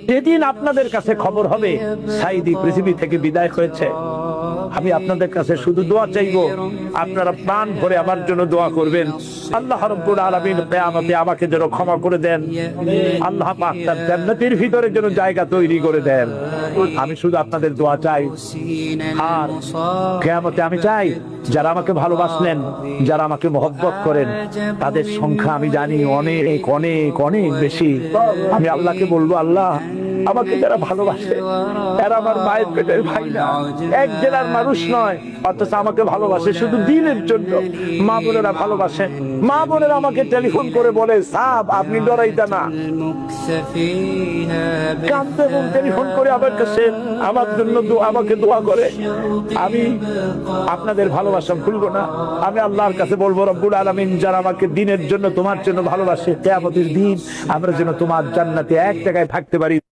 যেদিন আপনাদের কাছে খবর হবে সাইদি পৃথিবী থেকে বিদায় হয়েছে, আমি আপনাদের কাছে শুধু দোয়া চাইবো, আপনারা প্রাণ ভরে আমার জন্য দোয়া করবেন। আল্লাহ রাব্বুল আলামিন কিয়ামতে আমাকে যেন ক্ষমা করে দেন, আল্লাহ পাক তার জান্নাতের ভিতরে যেন জায়গা তৈরি করে দেন। আমি শুধু আপনাদের দোয়া চাই। আর কিয়ামতে আমি চাই যারা আমাকে ভালোবাসলেন, যারা আমাকে মহব্বত করেন, তাদের সংখ্যা আমি জানি অনেক অনেক অনেক বেশি। আমি আল্লাহকে বলবো, আল্লাহ আমাকে যারা ভালোবাসে এরা আমার মায়ের পেটের ভাই না, এক জেলার মানুষ নয়, অথচ আমাকে ভালোবাসে শুধু দিনের জন্য। মা বোনেরা ভালোবাসে, মা বোনেরা আমাকে টেলিফোন করে বলে, সাব আপনি ডরাইতা না, কাঁদতে এবং টেলিফোন করে আমার কাছে আমার জন্য আমাকে দোয়া করে। আমি আপনাদের ভালোবাসা ভুলবো না। আমি আল্লাহর কাছে বলবো, রব্বুল আলামিন যারা আমাকে দিনের জন্য তোমার জন্য ভালোবাসে, কিয়ামতের দিন আমরা যেন তোমার জান্নাতে এক জায়গায় থাকতে পারি।